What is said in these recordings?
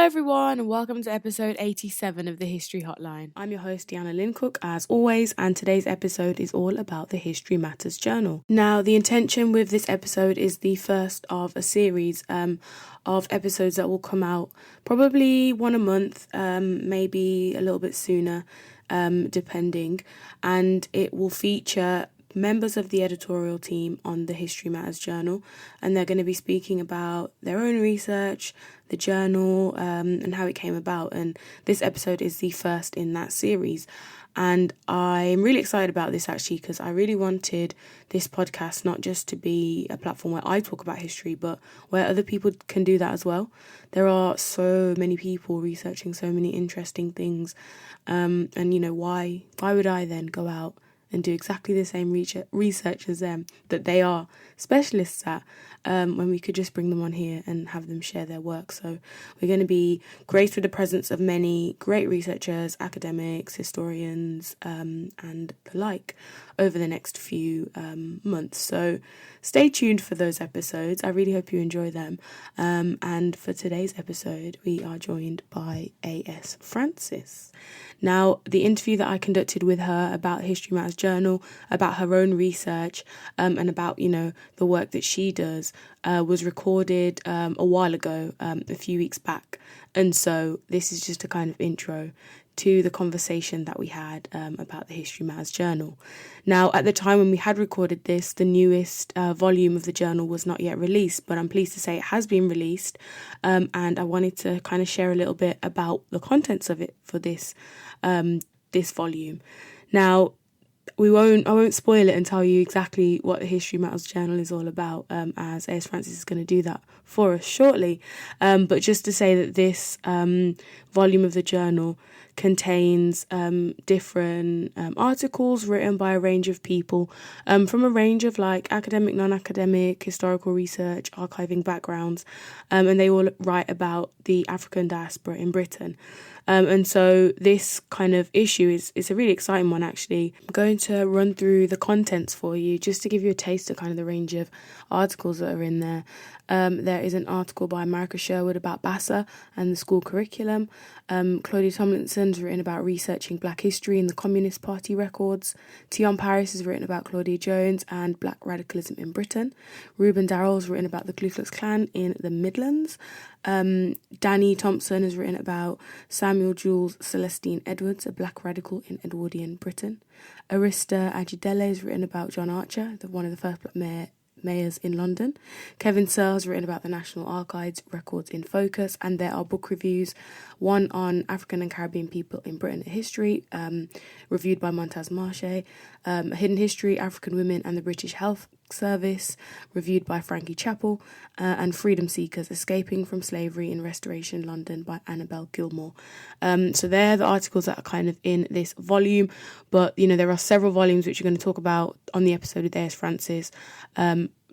everyone, and welcome to episode 87 of the History Hotline. I'm your host, Deanna Lincook, as always, and today's episode is all about the History Matters Journal. Now, the intention with this episode is the first of a series of episodes that will come out probably one a month, maybe a little bit sooner, depending, and it will feature members of the editorial team on the History Matters Journal, and they're going to be speaking about their own research, the journal, and how it came about. And this episode is the first in that series. And I'm really excited about this actually, because I really wanted this podcast not just to be a platform where I talk about history, but where other people can do that as well. There are so many people researching so many interesting things. And you know, why would I then go out and do exactly the same research as them that they are specialists at, when we could just bring them on here and have them share their work. So we're going to be graced with the presence of many great researchers, academics, historians, and the like over the next few months. So stay tuned for those episodes. I really hope you enjoy them. And for today's episode, we are joined by A.S. Francis. Now, the interview that I conducted with her about History Matters Journal, about her own research, and about, you know, the work that she does, was recorded a while ago, a few weeks back. And so this is just a kind of intro to the conversation that we had about the History Matters Journal. Now, at the time when we had recorded this, the newest volume of the journal was not yet released, but I'm pleased to say it has been released, and I wanted to kind of share a little bit about the contents of it for this volume. Now, I won't spoil it and tell you exactly what the History Matters Journal is all about, as A.S. Francis is going to do that for us shortly. But just to say that this volume of the journal contains different articles written by a range of people from a range of like academic, non-academic, historical research, archiving backgrounds, and they all write about the African diaspora in Britain. And so this kind of issue is a really exciting one, actually. I'm going to run through the contents for you just to give you a taste of kind of the range of articles that are in there. There is an article by Marika Sherwood about Bassa and the school curriculum. Claudia Tomlinson's written about researching Black history in the Communist Party records. Tion Paris has written about Claudia Jones and Black radicalism in Britain. Reuben Darrell's written about the Ku Klux Klan in the Midlands. Danny Thompson has written about Samuel Jules Celestine Edwards, a Black radical in Edwardian Britain. Arista Ajidele has written about John Archer, one of the first Black mayors in London. Kevin Searle has written about the National Archives records in focus, and there are book reviews, one on African and Caribbean people in Britain and history, reviewed by Montaz Marche, Hidden History, African Women and the British Health Service, reviewed by Frankie Chappell, and Freedom Seekers, Escaping from Slavery in Restoration London by Annabel Gilmore. So they're the articles that are kind of in this volume, but you know, there are several volumes which we're going to talk about on the episode with A.S. Francis,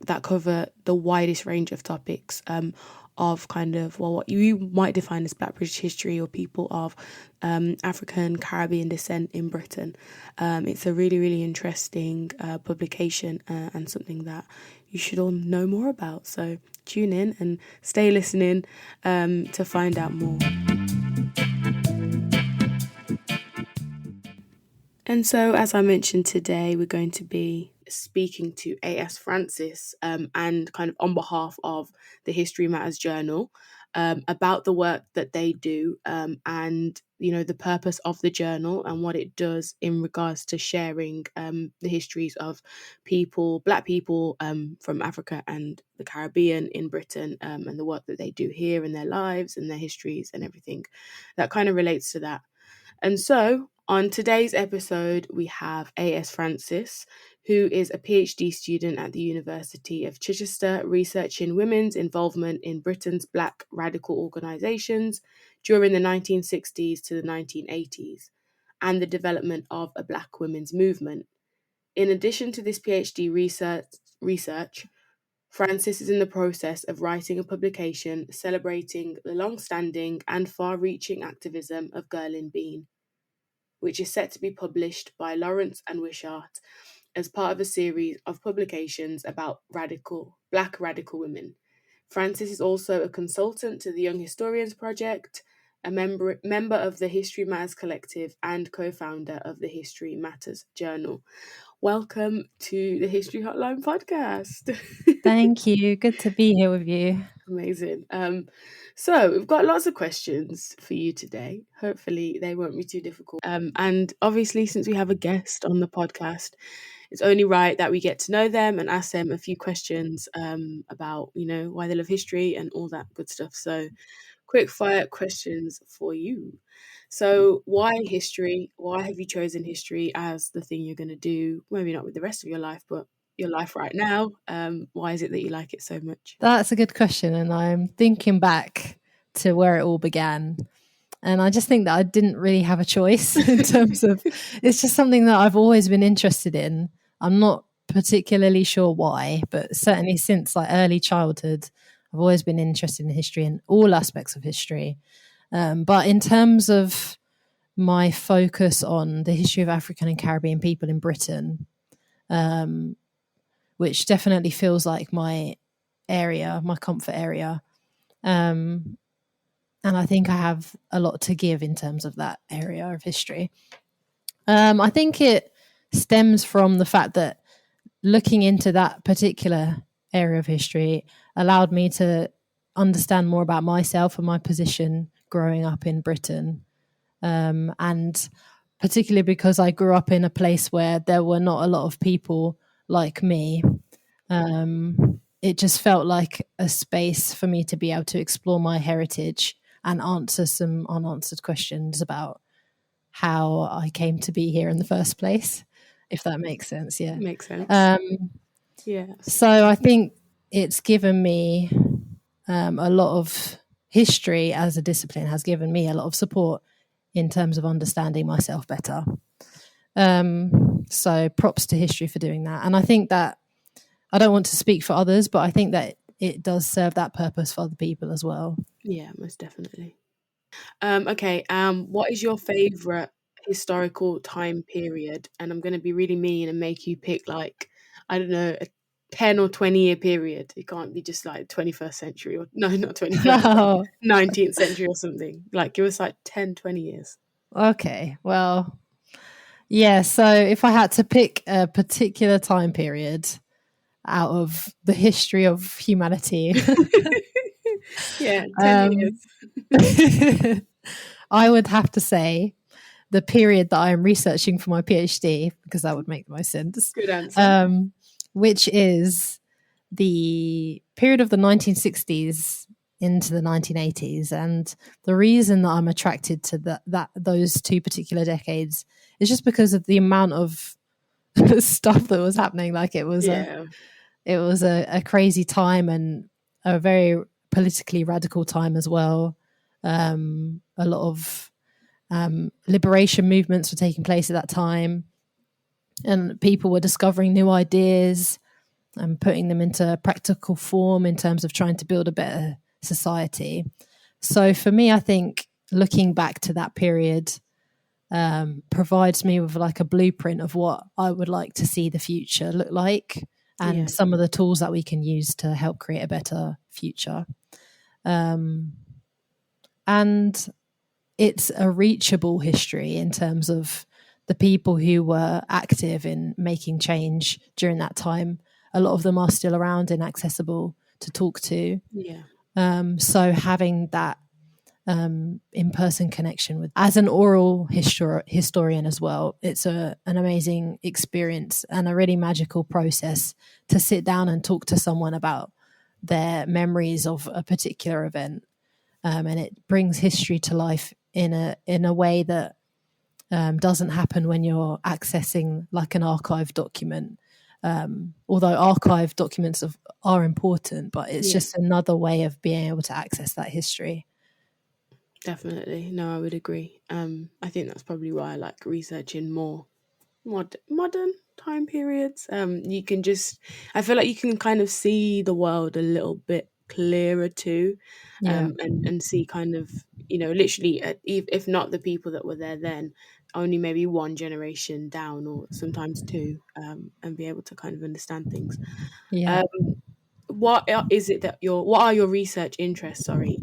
that cover the widest range of topics, of kind of, well, what you might define as Black British history or people of African, Caribbean descent in Britain. It's a really, really interesting publication, and something that you should all know more about. So tune in and stay listening to find out more. And so, as I mentioned today, we're going to be speaking to A.S. Francis, and kind of on behalf of the History Matters Journal, about the work that they do, and, you know, the purpose of the journal and what it does in regards to sharing the histories of people, Black people from Africa and the Caribbean in Britain, and the work that they do here in their lives and their histories and everything that kind of relates to that. And so, on today's episode, we have A.S. Francis, who is a PhD student at the University of Chichester, researching women's involvement in Britain's Black radical organisations during the 1960s to the 1980s, and the development of a Black women's movement. In addition to this PhD research, Francis is in the process of writing a publication celebrating the long-standing and far-reaching activism of Gurlin Bean, which is set to be published by Lawrence and Wishart as part of a series of publications about Black radical women. Francis is also a consultant to the Young Historians Project, a member of the History Matters Collective, and co-founder of the History Matters Journal. Welcome to the History Hotline podcast. Thank you. Good to be here with you. Amazing. So we've got lots of questions for you today. Hopefully they won't be too difficult. And obviously, since we have a guest on the podcast, it's only right that we get to know them and ask them a few questions about, why they love history and all that good stuff. So quick fire questions for you. So why history? Why have you chosen history as the thing you're going to do? Maybe not with the rest of your life, but your life right now. Why is it that you like it so much? That's a good question. And I'm thinking back to where it all began. And I just think that I didn't really have a choice in terms of it's just something that I've always been interested in. I'm not particularly sure why, but certainly since like early childhood, I've always been interested in history and all aspects of history. But in terms of my focus on the history of African and Caribbean people in Britain, which definitely feels like my area, my comfort area. And I think I have a lot to give in terms of that area of history. I think it stems from the fact that looking into that particular area of history allowed me to understand more about myself and my position growing up in Britain. And particularly because I grew up in a place where there were not a lot of people like me, it just felt like a space for me to be able to explore my heritage and answer some unanswered questions about how I came to be here in the first place, if that makes sense. Yeah. Makes sense. Yeah. So I think it's given me a lot of history as a discipline has given me a lot of support in terms of understanding myself better. So props to history for doing that. And I think that I don't want to speak for others, but I think that it does serve that purpose for other people as well. Yeah, most definitely. Okay, what is your favourite historical time period? And I'm going to be really mean and make you pick like, I don't know, a 10 or 20 year period. It can't be just like 21st century or no, not 21st, Oh, 19th century or something. Like give us like 10, 20 years. okay. Well, yeah. So if I had to pick a particular time period out of the history of humanity, Yeah, 10 years. I would have to say the period that I am researching for my PhD, because that would make the most sense. Good answer. Which is the period of the 1960s into the 1980s. And the reason that I'm attracted to those two particular decades is just because of the amount of stuff that was happening. Like it was a crazy time and a very politically radical time as well. A lot of liberation movements were taking place at that time, and people were discovering new ideas and putting them into practical form in terms of trying to build a better society. So for me, I think looking back to that period provides me with like a blueprint of what I would like to see the future look like, and some of the tools that we can use to help create a better future. And it's a reachable history in terms of the people who were active in making change during that time. A lot of them are still around and accessible to talk to. Yeah. So having that in-person connection with, as an oral historian as well, it's an amazing experience and a really magical process to sit down and talk to someone about their memories of a particular event. And it brings history to life in a way that doesn't happen when you're accessing like an archived document. Although archived documents are important, but it's just another way of being able to access that history. Definitely. No, I would agree. I think that's probably why I like researching more modern time periods. You can I feel like you can kind of see the world a little bit clearer too, and see kind of, literally, if not the people that were there then, only maybe one generation down or sometimes two, and be able to kind of understand things. Yeah. is it that what are your research interests, sorry,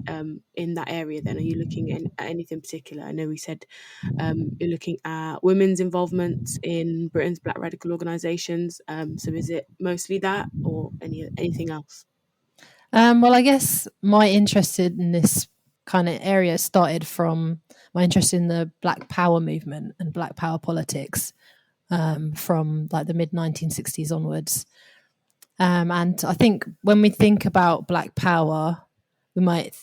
in that area then? Are you looking at anything particular? I know we said you're looking at women's involvement in Britain's Black radical organisations. So is it mostly that or anything else? Well, I guess my interest in this kind of area started from my interest in the Black Power movement and Black Power politics from like the mid 1960s onwards. And I think when we think about Black Power, we might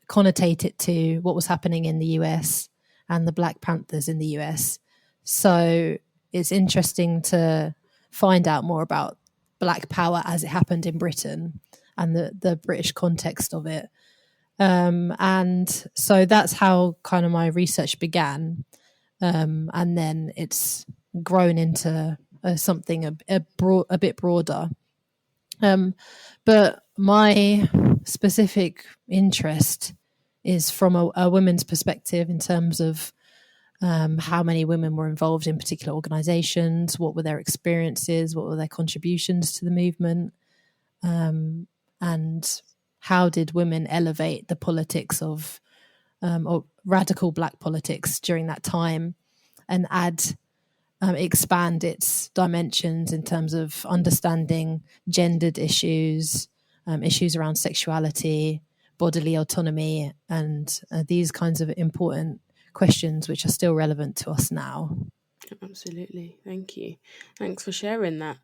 connotate it to what was happening in the US and the Black Panthers in the US. So it's interesting to find out more about Black Power as it happened in Britain and the British context of it. And so that's how kind of my research began. And then it's grown into something a bit broader. But my specific interest is from a women's perspective in terms of how many women were involved in particular organizations, what were their experiences, what were their contributions to the movement, and how did women elevate the politics of or radical Black politics during that time and expand its dimensions in terms of understanding gendered issues, issues around sexuality, bodily autonomy, and these kinds of important questions which are still relevant to us now. Absolutely. Thank you. Thanks for sharing that.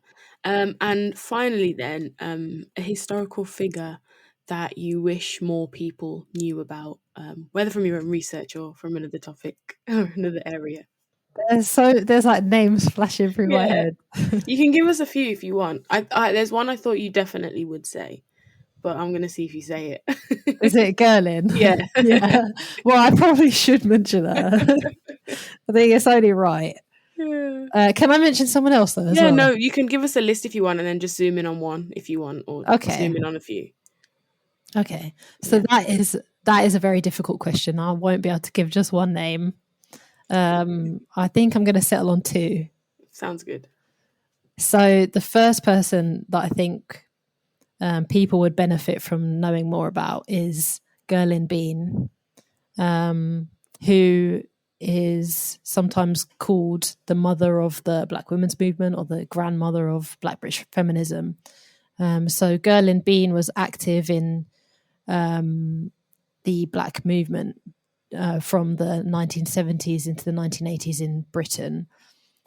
And finally then, a historical figure that you wish more people knew about, whether from your own research or from another topic or another area. There's like names flashing through my head. You can give us a few if you want. There's one I thought you definitely would say, but I'm going to see if you say it. Is it Gerlin? Yeah. Yeah. Well, I probably should mention her. I think it's only right. Yeah. Can I mention someone else though? Yeah, well? No, you can give us a list if you want, and then just zoom in on one if you want, or zoom in on a few. Okay, so that is a very difficult question. I won't be able to give just one name. I think I'm going to settle on two. Sounds good. So the first person that I think people would benefit from knowing more about is Gerlin Bean, who is sometimes called the mother of the Black women's movement or the grandmother of Black British feminism. So Gerlin Bean was active in the Black movement from the 1970s into the 1980s in Britain.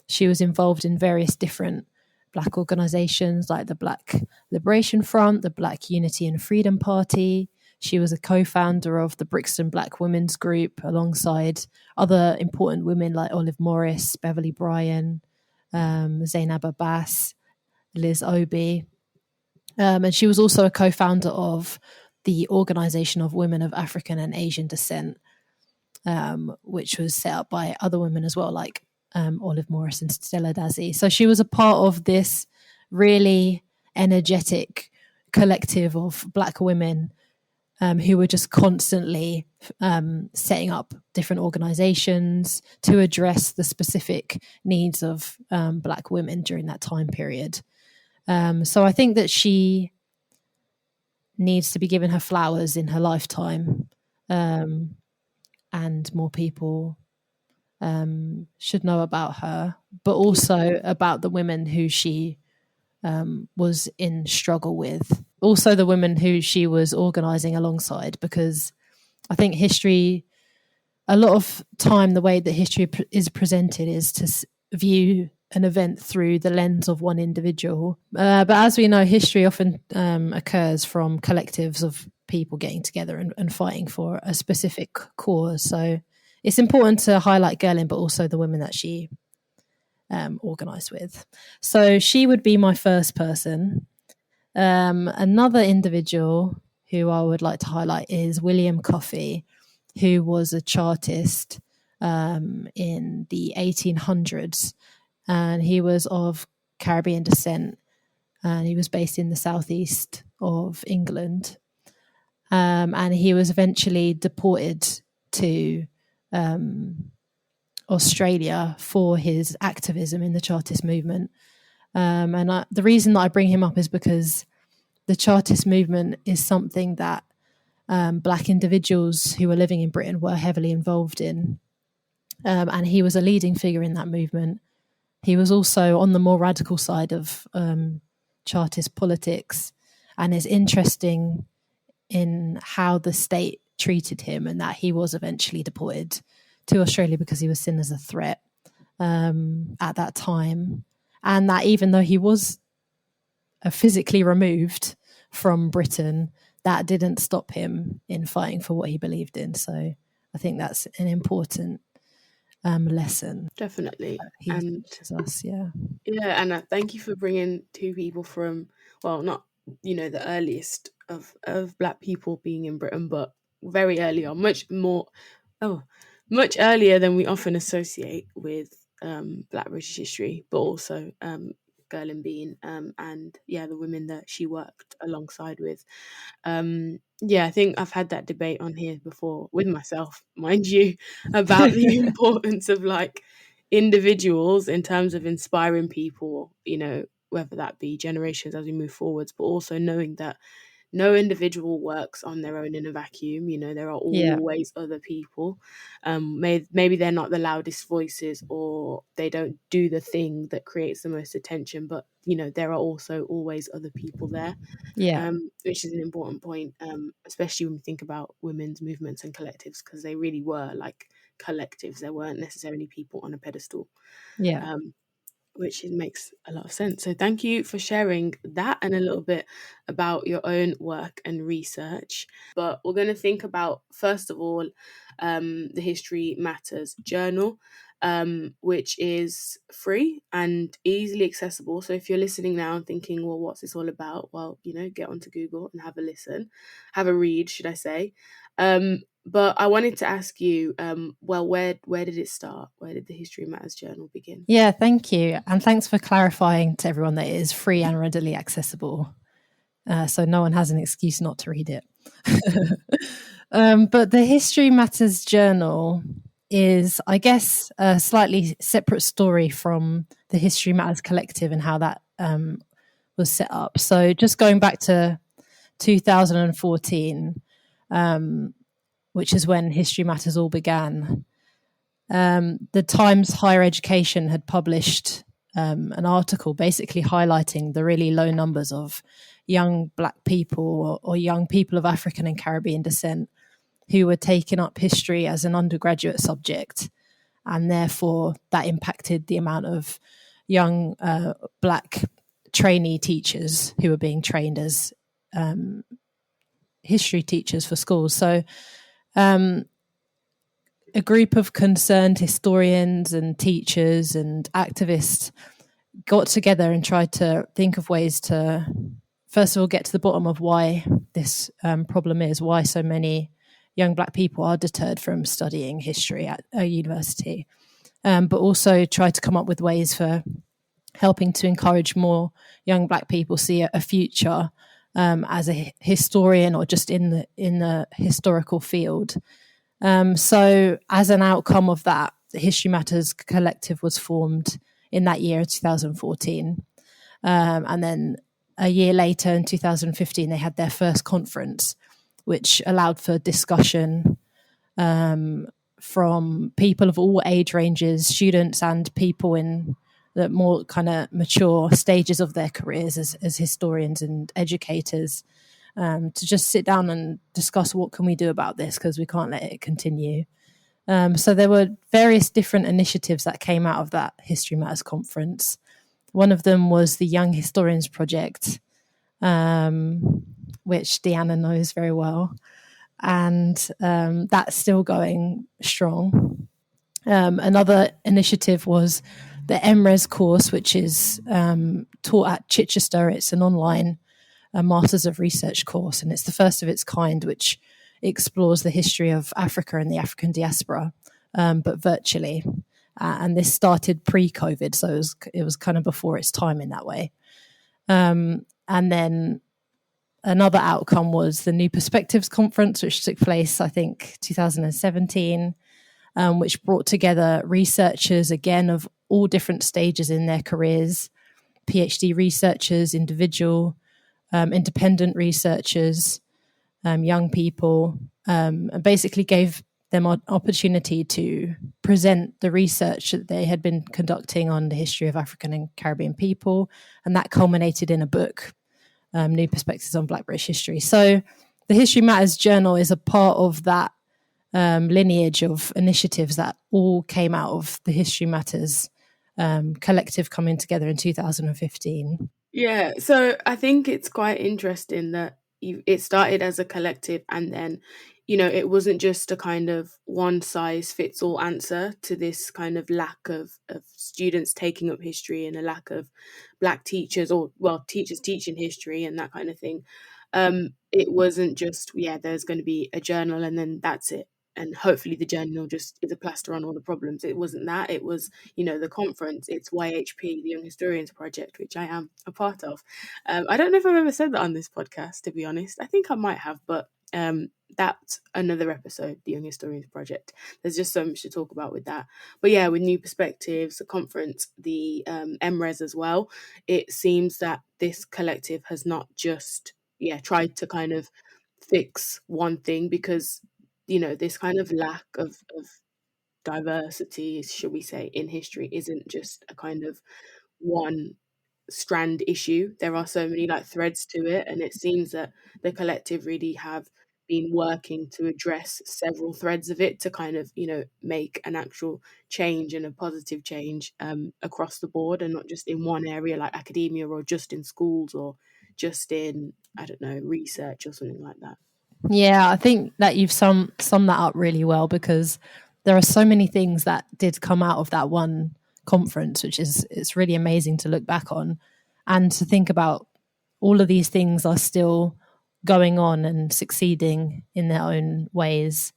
She was involved in various different Black organisations like the Black Liberation Front, the Black Unity and Freedom Party. She was a co-founder of the Brixton Black Women's Group alongside other important women like Olive Morris, Beverly Bryan, Zainab Abbas, Liz Obi. And she was also a co-founder of the Organisation of Women of African and Asian Descent, which was set up by other women as well, like Olive Morris and Stella Dazzy. So she was a part of this really energetic collective of Black women who were just constantly setting up different organizations to address the specific needs of Black women during that time period. So I think that she needs to be given her flowers in her lifetime, and more people should know about her, but also about the women who she was in struggle with. Also the women who she was organising alongside, because I think history, a lot of time, the way that history is presented is to view an event through the lens of one individual. But as we know, history often occurs from collectives of people getting together and fighting for a specific cause. So it's important to highlight Gerlin, but also the women that she organised with. So she would be my first person. Another individual who I would like to highlight is William Coffey, who was a Chartist in the 1800s, and he was of Caribbean descent, and he was based in the southeast of England, and he was eventually deported to Australia for his activism in the Chartist movement. The reason that I bring him up is because the Chartist movement is something that Black individuals who were living in Britain were heavily involved in. And he was a leading figure in that movement. He was also on the more radical side of Chartist politics, and is interesting in how the state treated him, and that he was eventually deported to Australia because he was seen as a threat at that time. And that even though he was physically removed from Britain, that didn't stop him in fighting for what he believed in. So I think that's an important lesson. Definitely. He teaches us, yeah. Yeah, and thank you for bringing two people from, well, not, the earliest of Black people being in Britain, but very early on, much earlier than we often associate with Black British history, but also Gerlin Bean and the women that she worked alongside with. I think I've had that debate on here before with myself, mind you, about the importance of like individuals in terms of inspiring people, whether that be generations as we move forwards, but also knowing that no individual works on their own in a vacuum. There are always other people. Maybe they're not the loudest voices, or they don't do the thing that creates the most attention, but there are also always other people there. Which is an important point, especially when we think about women's movements and collectives, because they really were like collectives. There weren't necessarily people on a pedestal. Which makes a lot of sense. So thank you for sharing that and a little bit about your own work and research. But we're going to think about, first of all, the History Matters Journal, which is free and easily accessible. So if you're listening now and thinking, well, what's this all about? Well, get onto Google and have a listen, have a read, should I say. But I wanted to ask you, where did it start? Where did the History Matters Journal begin? Yeah, thank you. And thanks for clarifying to everyone that it is free and readily accessible. So no one has an excuse not to read it. But the History Matters Journal is, I guess, a slightly separate story from the History Matters Collective and how that was set up. So just going back to 2014, which is when History Matters all began, the Times Higher Education had published an article basically highlighting the really low numbers of young Black people or young people of African and Caribbean descent who were taking up history as an undergraduate subject. And therefore, that impacted the amount of young Black trainee teachers who were being trained as history teachers for schools. So a group of concerned historians and teachers and activists got together and tried to think of ways to, first of all, get to the bottom of why this problem is, why so many young Black people are deterred from studying history at a university, but also try to come up with ways for helping to encourage more young Black people see a future as a historian or just in the historical field. So as an outcome of that, the History Matters Collective was formed in that year, 2014. And then a year later, in 2015, they had their first conference, which allowed for discussion from people of all age ranges, students and people in the more kind of mature stages of their careers as historians and educators, to just sit down and discuss what can we do about this, because we can't let it continue. So there were various different initiatives that came out of that History Matters conference. One of them was the Young Historians Project, which Deanna knows very well. And that's still going strong. Another initiative was the MRes course, which is taught at Chichester. It's an online Masters of Research course, and it's the first of its kind, which explores the history of Africa and the African diaspora, but virtually. And this started pre-COVID, so it was kind of before its time in that way. And then another outcome was the New Perspectives Conference, which took place, I think, 2017, which brought together researchers, again, of all different stages in their careers, PhD researchers, individual independent researchers, young people, and basically gave them an opportunity to present the research that they had been conducting on the history of African and Caribbean people. And that culminated in a book, New Perspectives on Black British History. So the History Matters Journal is a part of that lineage of initiatives that all came out of the History Matters collective coming together in 2015. Yeah, so I think it's quite interesting that it started as a collective, and then, it wasn't just a kind of one size fits all answer to this kind of lack of students taking up history and a lack of Black teachers, or, well, teachers teaching history and that kind of thing. It wasn't just, there's going to be a journal and then that's it. And hopefully the journal just is a plaster on all the problems. It wasn't that. It was, the conference. It's YHP, the Young Historians Project, which I am a part of. I don't know if I've ever said that on this podcast, to be honest. I think I might have, but that's another episode, the Young Historians Project. There's just so much to talk about with that. But yeah, with New Perspectives, the conference, the MRES as well, it seems that this collective has not just tried to kind of fix one thing, because this kind of lack of diversity, should we say, in history isn't just a kind of one strand issue. There are so many like threads to it, and it seems that the collective really have been working to address several threads of it to kind of make an actual change and a positive change across the board, and not just in one area like academia, or just in schools, or just in, I don't know, research or something like that. Yeah, I think that you've summed that up really well, because there are so many things that did come out of that one conference, which is, it's really amazing to look back on and to think about all of these things are still going on and succeeding in their own ways.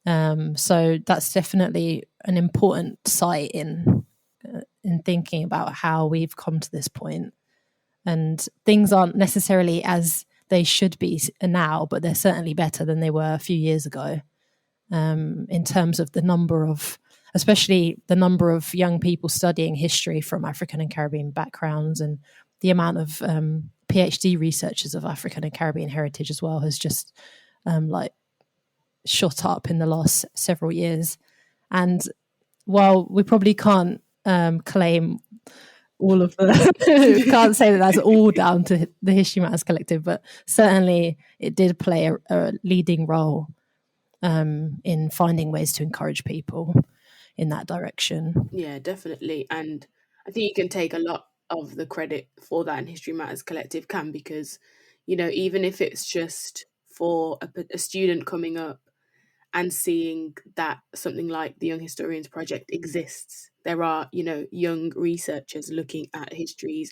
So that's definitely an important site in thinking about how we've come to this point. And things aren't necessarily as they should be now, but they're certainly better than they were a few years ago, in terms of the number of, especially the number of young people studying history from African and Caribbean backgrounds, and the amount of PhD researchers of African and Caribbean heritage as well has just shot up in the last several years. And while we probably can't claim all of the can't say that that's all down to the History Matters Collective, but certainly it did play a leading role in finding ways to encourage people in that direction. Yeah, definitely. And I think you can take a lot of the credit for that in History Matters Collective, because even if it's just for a student coming up and seeing that something like the Young Historians Project exists, there are young researchers looking at histories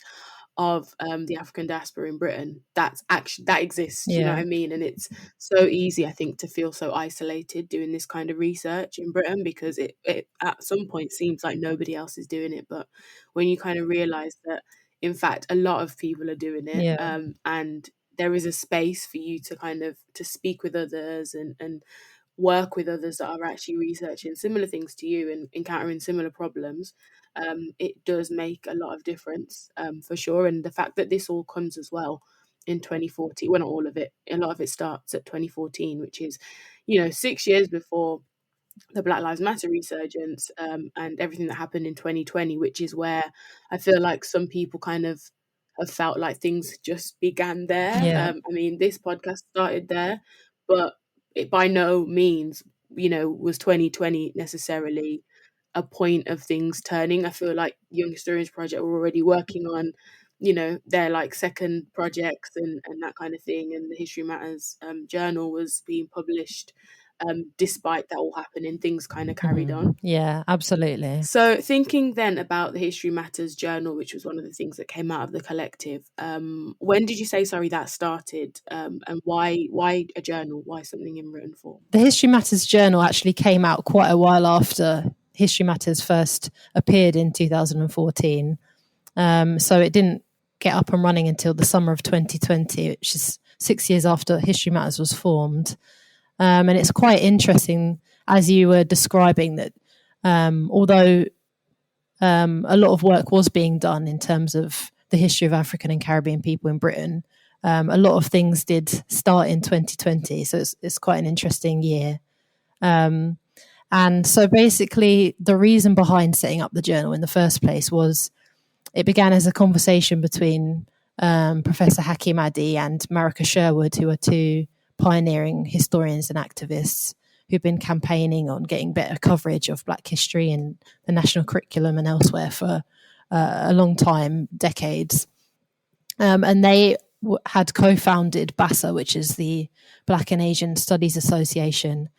of the African diaspora in Britain. That exists. You know what I mean? And it's so easy, I think, to feel so isolated doing this kind of research in Britain, because it at some point seems like nobody else is doing it. But when you kind of realize that, in fact, a lot of people are doing it, and there is a space for you to kind of to speak with others and work with others that are actually researching similar things to you and encountering similar problems, it does make a lot of difference, for sure. And the fact that this all comes as well in 2014, well, not all of it, a lot of it starts at 2014, which is 6 years before the Black Lives Matter resurgence, and everything that happened in 2020, which is where I feel like some people kind of have felt like things just began there. I mean, this podcast started there, but it by no means, was 2020 necessarily a point of things turning. I feel like Young Historians Project were already working on, their like second projects and that kind of thing. And the History Matters journal was being published. Despite that all happening, things kind of carried on. Yeah, absolutely. So thinking then about the History Matters journal, which was one of the things that came out of the collective, when did you say, sorry, that started, and why a journal? Why something in written form? The History Matters journal actually came out quite a while after History Matters first appeared in 2014. So it didn't get up and running until the summer of 2020, which is 6 years after History Matters was formed. And it's quite interesting, as you were describing, that although a lot of work was being done in terms of the history of African and Caribbean people in Britain, A lot of things did start in 2020, so it's quite an interesting year. And so basically, the reason behind setting up the journal in the first place was it began as a conversation between Professor Hakim Adi and Marika Sherwood, who are two pioneering historians and activists who've been campaigning on getting better coverage of Black history in the national curriculum and elsewhere for a long time, decades. And they had co-founded BASA, which is the Black and Asian Studies Association,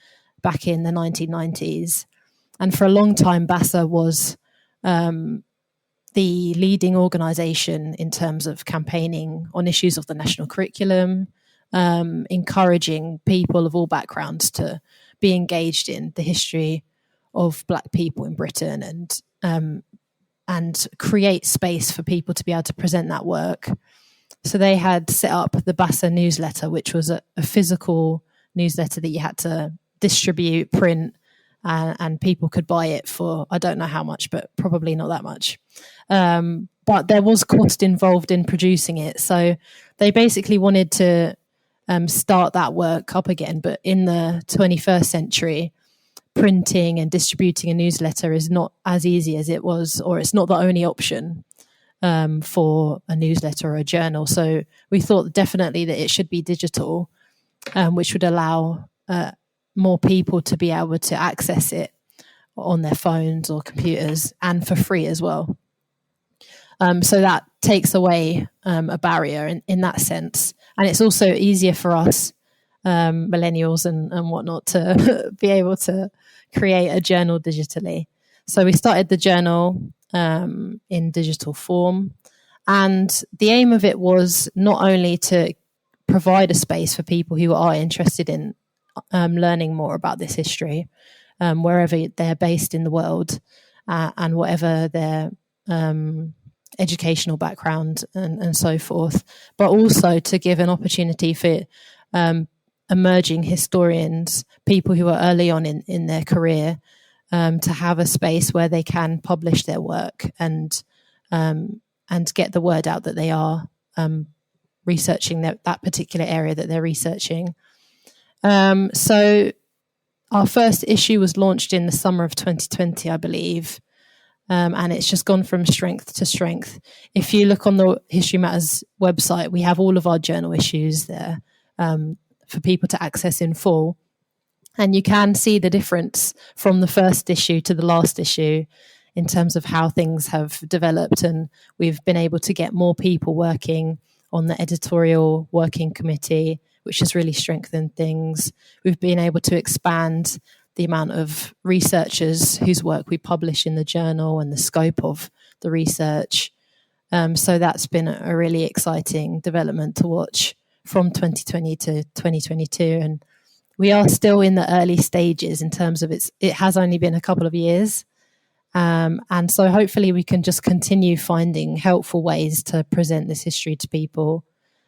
back in the 1990s. And for a long time, BASA was the leading organisation in terms of campaigning on issues of the national curriculum, encouraging people of all backgrounds to be engaged in the history of Black people in Britain and create space for people to be able to present that work. So they had set up the BASA newsletter, which was a physical newsletter that you had to distribute, print, and people could buy it for, I don't know how much, but probably not that much. But there was cost involved in producing it. So they basically wanted to start that work up again. But in the 21st century, printing and distributing a newsletter is not as easy as it was, or it's not the only option for a newsletter or a journal. So we thought definitely that it should be digital, which would allow more people to be able to access it on their phones or computers, and for free as well. So that takes away a barrier in that sense. And it's also easier for us, millennials and whatnot, to be able to create a journal digitally. So we started the journal in digital form. And the aim of it was not only to provide a space for people who are interested in learning more about this history, wherever they're based in the world, and whatever their educational background and so forth, but also to give an opportunity for emerging historians, people who are early on in their career, to have a space where they can publish their work and get the word out that they are researching that particular area that they're researching. So our first issue was launched in the summer of 2020, I believe. And it's just gone from strength to strength. If you look on the History Matters website, we have all of our journal issues there for people to access in full. And you can see the difference from the first issue to the last issue in terms of how things have developed. And we've been able to get more people working on the editorial working committee, which has really strengthened things. We've been able to expand the amount of researchers whose work we publish in the journal and the scope of the research. So that's been a really exciting development to watch from 2020 to 2022. And we are still in the early stages in terms of it has only been a couple of years. And so hopefully we can just continue finding helpful ways to present this history to people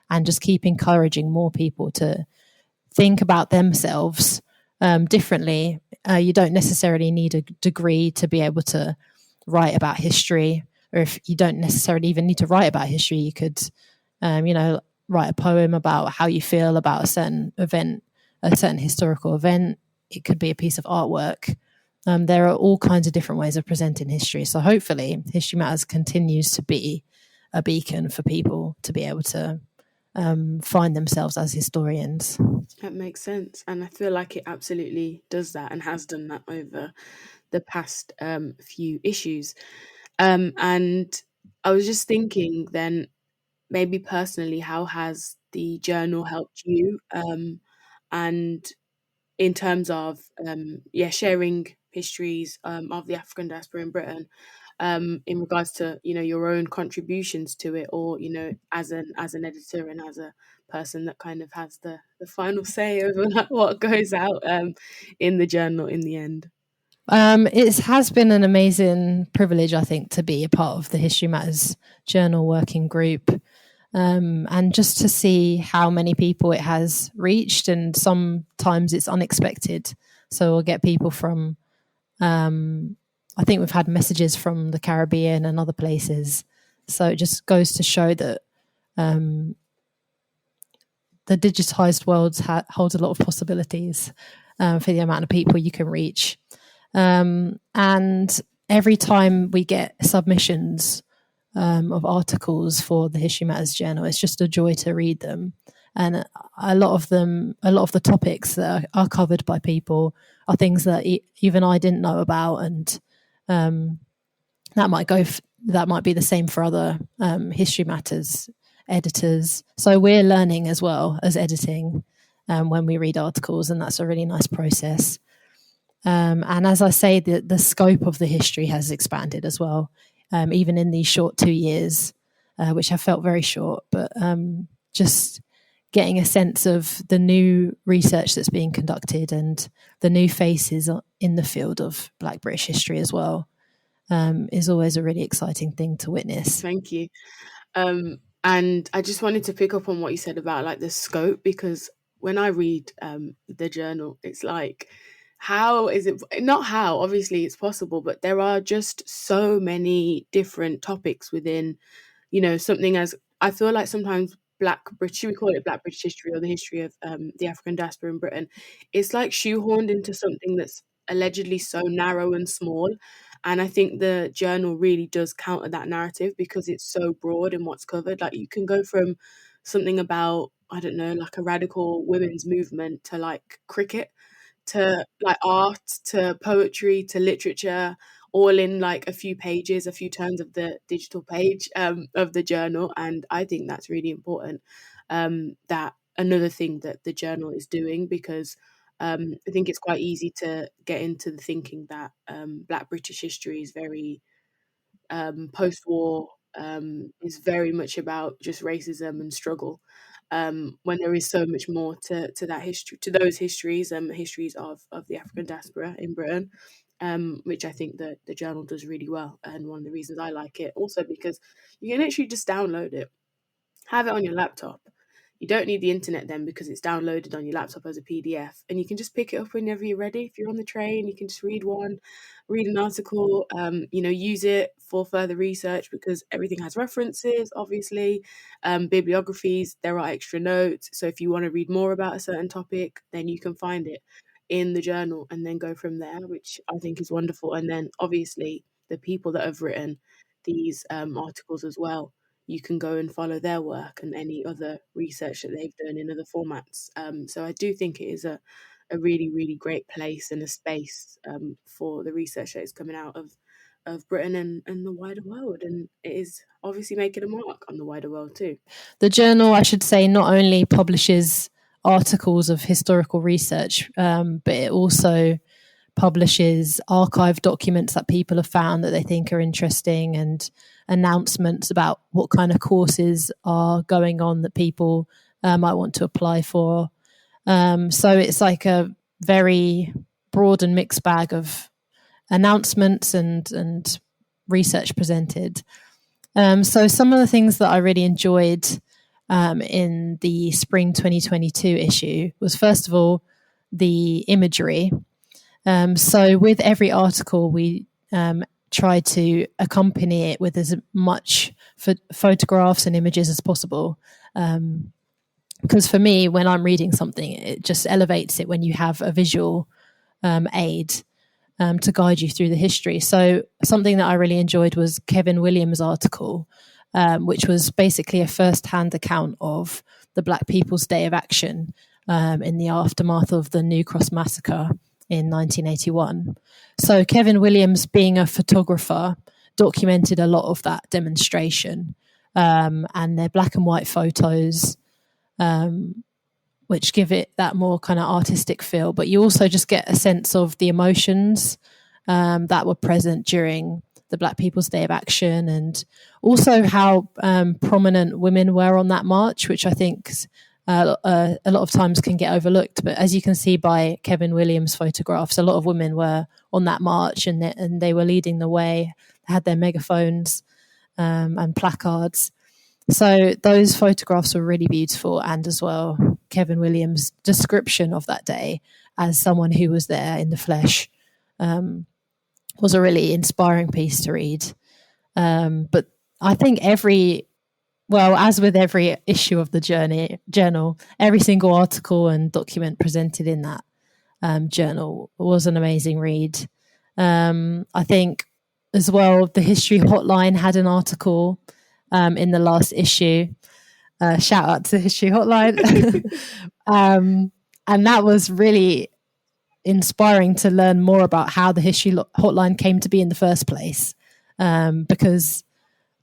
and just keep encouraging more people to think about themselves differently. You don't necessarily need a degree to be able to write about history, or if you don't necessarily even need to write about history, you could, write a poem about how you feel about a certain event, a certain historical event. It could be a piece of artwork. There are all kinds of different ways of presenting history. So hopefully History Matters continues to be a beacon for people to be able to find themselves as historians. That makes sense. And I feel like it absolutely does that and has done that over the past few issues. And I was just thinking then, maybe personally, how has the journal helped you? And in terms of sharing histories of the African diaspora in Britain, in regards to your own contributions to it, or as an editor and as a person that kind of has the final say over what goes out in the journal in the end. It has been an amazing privilege, I think, to be a part of the History Matters journal working group, and just to see how many people it has reached. And sometimes it's unexpected. So we'll get people from, I think we've had messages from the Caribbean and other places. So it just goes to show that the digitized world holds a lot of possibilities for the amount of people you can reach. And every time we get submissions of articles for the History Matters Journal, it's just a joy to read them. And a lot of the topics that are covered by people are things that even I didn't know about, and that might be the same for other History Matters editors. So we're learning as well as editing when we read articles, and that's a really nice process. And as I say, the scope of the history has expanded as well, even in these short 2 years, which have felt very short, but just getting a sense of the new research that's being conducted and the new faces in the field of Black British history as well is always a really exciting thing to witness. Thank you. And I just wanted to pick up on what you said about like the scope, because when I read the journal, it's like, how is it not how obviously it's possible, but there are just so many different topics within, something as I feel like sometimes Black British, we call it Black British history or the history of the African diaspora in Britain. It's like shoehorned into something that's allegedly so narrow and small. And I think the journal really does counter that narrative because it's so broad in what's covered. Like you can go from something about, I don't know, like a radical women's movement to like cricket, to like art, to poetry, to literature, all in like a few pages, a few turns of the digital page of the journal. And I think that's really important. That another thing that the journal is doing, because I think it's quite easy to get into the thinking that Black British history is very post-war, is very much about just racism and struggle, when there is so much more to that history, to those histories, histories of the African diaspora in Britain, which I think that the journal does really well. And one of the reasons I like it also because you can literally just download it, have it on your laptop. You don't need the internet then because it's downloaded on your laptop as a PDF, and you can just pick it up whenever you're ready. If you're on the train, you can just read an article, use it for further research because everything has references, obviously, bibliographies, there are extra notes. So if you want to read more about a certain topic, then you can find it in the journal and then go from there, which I think is wonderful. And then obviously the people that have written these articles as well, you can go and follow their work and any other research that they've done in other formats. So I do think it is a really, really great place and a space for the research that is coming out of Britain and the wider world. And it is obviously making a mark on the wider world too. The journal, I should say, not only publishes articles of historical research, but it also publishes archive documents that people have found that they think are interesting, and announcements about what kind of courses are going on that people might want to apply for. So it's like a very broad and mixed bag of announcements and research presented. So some of the things that I really enjoyed in the spring 2022 issue was, first of all, the imagery. So with every article, we try to accompany it with as much photographs and images as possible. Because for me, when I'm reading something, it just elevates it when you have a visual aid to guide you through the history. So something that I really enjoyed was Kevin Williams' article, which was basically a first-hand account of the Black People's Day of Action in the aftermath of the New Cross Massacre in 1981. So Kevin Williams, being a photographer, documented a lot of that demonstration, and they're black and white photos, which give it that more kind of artistic feel. But you also just get a sense of the emotions that were present during the Black People's Day of Action, and also how prominent women were on that march, which I think a lot of times can get overlooked. But as you can see by Kevin Williams' photographs, a lot of women were on that march, and they were leading the way. They had their megaphones and placards. So those photographs were really beautiful, and as well Kevin Williams' description of that day as someone who was there in the flesh was a really inspiring piece to read. But I think every well, as with every issue of the journal, every single article and document presented in that journal was an amazing read. I think as well, the History Hotline had an article in the last issue. Shout out to the History Hotline. And that was really inspiring to learn more about how the History Hotline came to be in the first place, because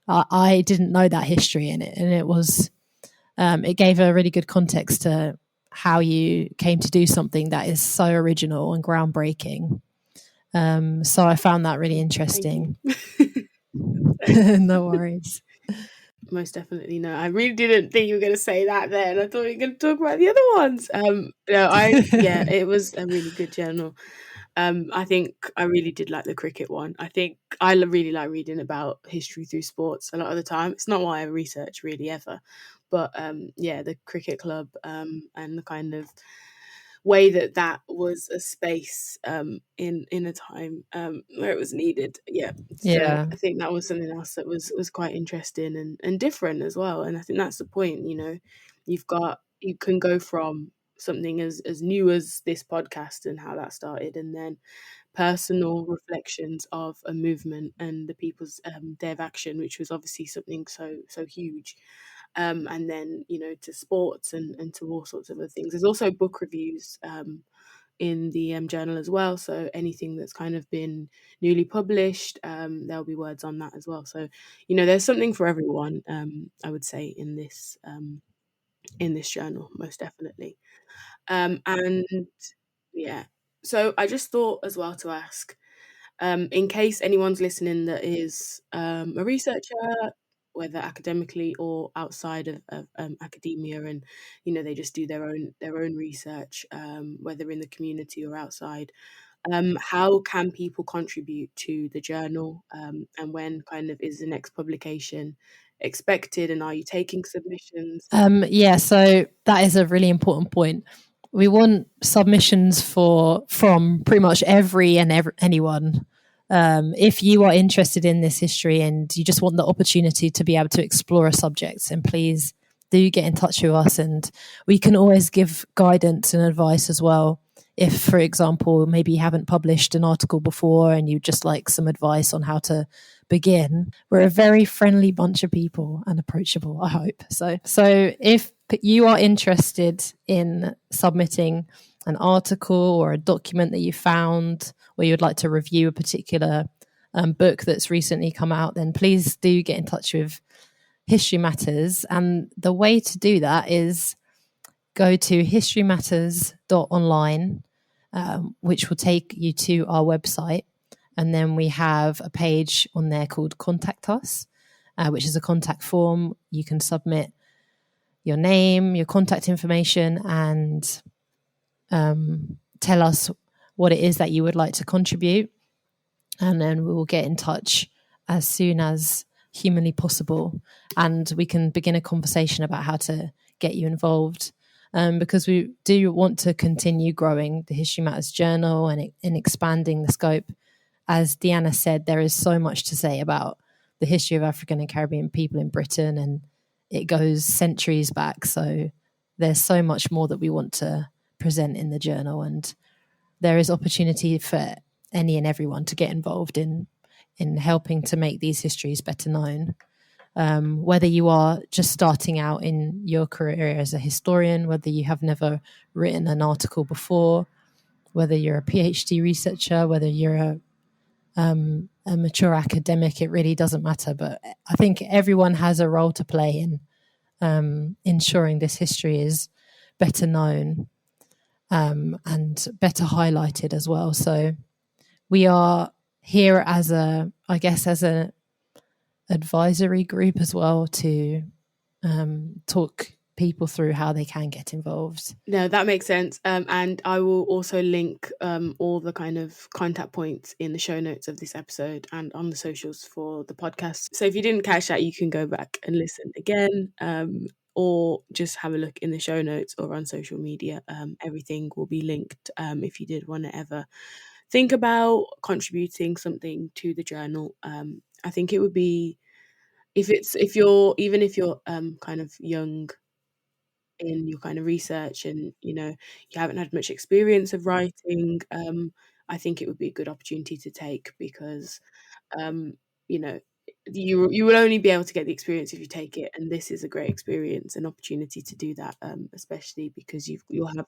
I didn't know that history in it, and it was it gave a really good context to how you came to do something that is so original and groundbreaking. So I found that really interesting. No worries. Most definitely. No, I really didn't think you were going to say that then. I thought you were going to talk about the other ones. Yeah, it was a really good journal. I think I really did like the cricket one. I think I really like reading about history through sports a lot of the time. It's not why I research really ever, but yeah, the cricket club and the kind of way that was a space in a time where it was needed. Yeah. So I think that was something else that was quite interesting and different as well. And I think that's the point, you can go from something as new as this podcast and how that started, and then personal reflections of a movement and the people's day of action, which was obviously something so huge. And then to sports and to all sorts of other things. There's also book reviews in the journal as well, so anything that's kind of been newly published, there'll be words on that as well. So there's something for everyone, I would say, in this journal, most definitely. And yeah, so I just thought as well to ask, in case anyone's listening that is a researcher, whether academically or outside of academia, and they just do their own research, whether in the community or outside. How can people contribute to the journal, and when kind of is the next publication expected, and are you taking submissions? Yeah, so that is a really important point. We want submissions from pretty much anyone. If you are interested in this history and you just want the opportunity to be able to explore a subject, then please do get in touch with us, and we can always give guidance and advice as well. If, for example, maybe you haven't published an article before and you just like some advice on how to begin, we're a very friendly bunch of people and approachable, I hope. So if you are interested in submitting an article or a document that you found, or you would like to review a particular book that's recently come out, then please do get in touch with History Matters. And the way to do that is go to historymatters.online, which will take you to our website. And then we have a page on there called Contact Us, which is a contact form. You can submit your name, your contact information, and tell us what it is that you would like to contribute. And then we will get in touch as soon as humanly possible. And we can begin a conversation about how to get you involved. Because we do want to continue growing the History Matters Journal and expanding the scope. As Deanna said, there is so much to say about the history of African and Caribbean people in Britain, and it goes centuries back. So there's so much more that we want to present in the journal, and there is opportunity for any and everyone to get involved in helping to make these histories better known. Whether you are just starting out in your career as a historian, whether you have never written an article before, whether you're a PhD researcher, whether you're a mature academic, it really doesn't matter. But I think everyone has a role to play in ensuring this history is better known and better highlighted as well. So we are here as an advisory group as well to talk people through how they can get involved. No, that makes sense. And I will also link all the kind of contact points in the show notes of this episode and on the socials for the podcast. So if you didn't catch that, you can go back and listen again, or just have a look in the show notes or on social media. Everything will be linked if you did want to ever think about contributing something to the journal. I think it would be if you're kind of young in your kind of research and you haven't had much experience of writing, I think it would be a good opportunity to take because um, you know you will only be able to get the experience if you take it, and this is a great experience and opportunity to do that, especially because you'll have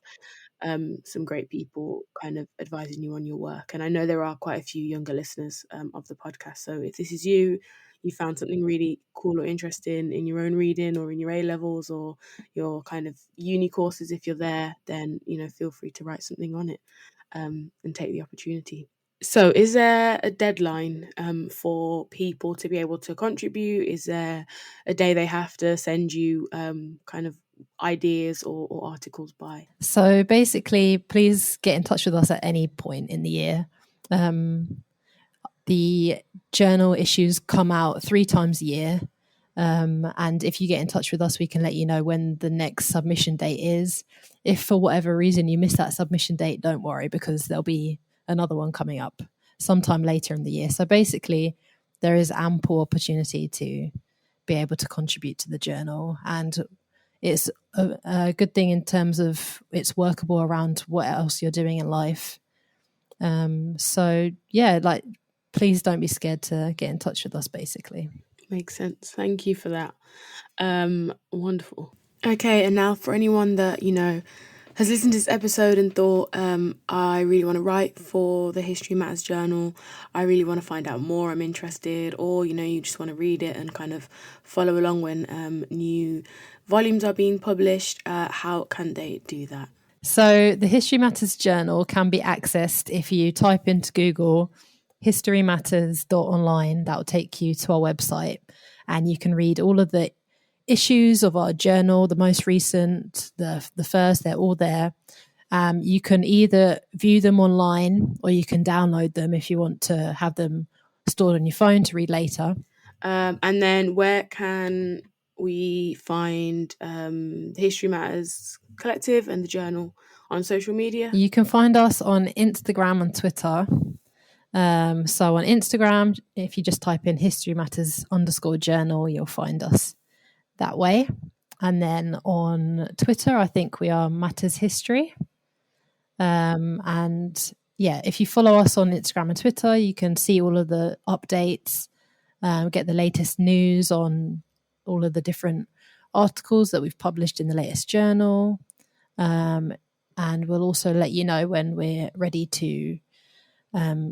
some great people kind of advising you on your work. And I know there are quite a few younger listeners of the podcast. So if this is you, you found something really cool or interesting in your own reading or in your A levels or your kind of uni courses, if you're there, then feel free to write something on it and take the opportunity. So, is there a deadline for people to be able to contribute? Is there a day they have to send you kind of ideas or articles by? So basically, please get in touch with us at any point in the year. The journal issues come out 3 times a year. And if you get in touch with us, we can let you know when the next submission date is. If for whatever reason you miss that submission date, don't worry, because there'll be another one coming up sometime later in the year. So basically, there is ample opportunity to be able to contribute to the journal. And it's a good thing in terms of it's workable around what else you're doing in life. So yeah, like, please don't be scared to get in touch with us, basically. Makes sense. Thank you for that. Wonderful. Okay, and now for anyone that, has listened to this episode and thought, I really want to write for the History Matters Journal, I really want to find out more, I'm interested, or, you just want to read it and kind of follow along when new volumes are being published, how can they do that? So the History Matters Journal can be accessed if you type into Google historymatters.online. That will take you to our website, and you can read all of the issues of our journal, the most recent, the first, they're all there. You can either view them online or you can download them if you want to have them stored on your phone to read later. And then where can we find the History Matters Collective and the journal on social media? You can find us on Instagram and Twitter. So on Instagram, if you just type in History Matters _journal, you'll find us that way. And then on Twitter, I think we are Matters History. And yeah, if you follow us on Instagram and Twitter, you can see all of the updates, get the latest news on all of the different articles that we've published in the latest journal. And we'll also let you know when we're ready to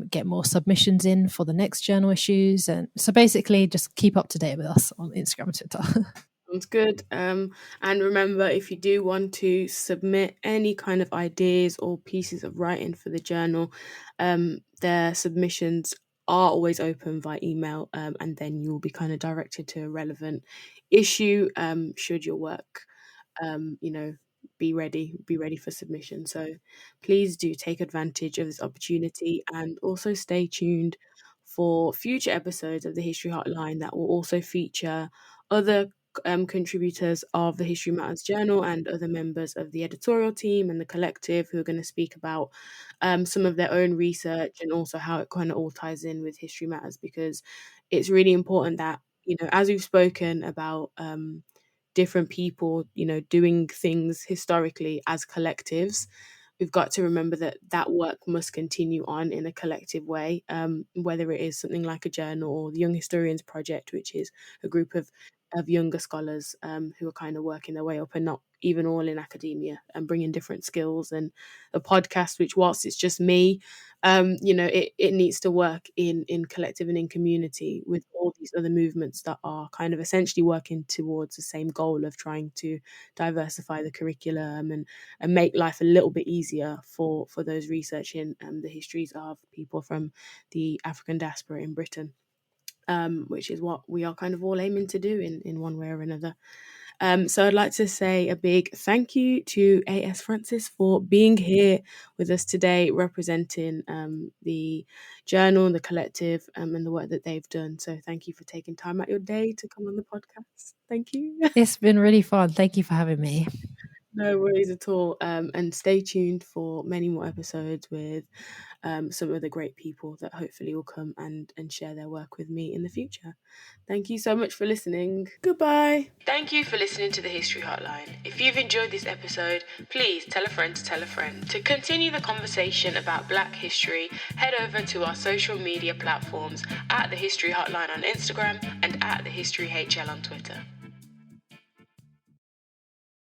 get more submissions in for the next journal issues. And so basically just keep up to date with us on Instagram and Twitter. Sounds good. And remember, if you do want to submit any kind of ideas or pieces of writing for the journal, their submissions are always open via email, and then you'll be kind of directed to a relevant issue should your work be ready for submission. So please do take advantage of this opportunity, and also stay tuned for future episodes of the History Hotline that will also feature other contributors of the History Matters Journal and other members of the editorial team and the collective who are going to speak about some of their own research and also how it kind of all ties in with History Matters, because it's really important that, as we've spoken about different people, doing things historically as collectives, we've got to remember that that work must continue on in a collective way, whether it is something like a journal or the Young Historians Project, which is a group of younger scholars who are kind of working their way up and not even all in academia and bringing different skills, and a podcast, which whilst it's just me, it needs to work in collective and in community with all these other movements that are kind of essentially working towards the same goal of trying to diversify the curriculum and make life a little bit easier for those researching the histories of people from the African diaspora in Britain, which is what we are kind of all aiming to do in one way or another. So I'd like to say a big thank you to A.S. Francis for being here with us today, representing the journal and the collective and the work that they've done. So thank you for taking time out your day to come on the podcast. Thank you. It's been really fun. Thank you for having me. No worries at all. And stay tuned for many more episodes with some of the great people that hopefully will come and share their work with me in the future. Thank you so much for listening. Goodbye. Thank you for listening to the History Hotline. If you've enjoyed this episode, please tell a friend to tell a friend. To continue the conversation about Black history, head over to our social media platforms at the History Hotline on Instagram and at the History HL on Twitter.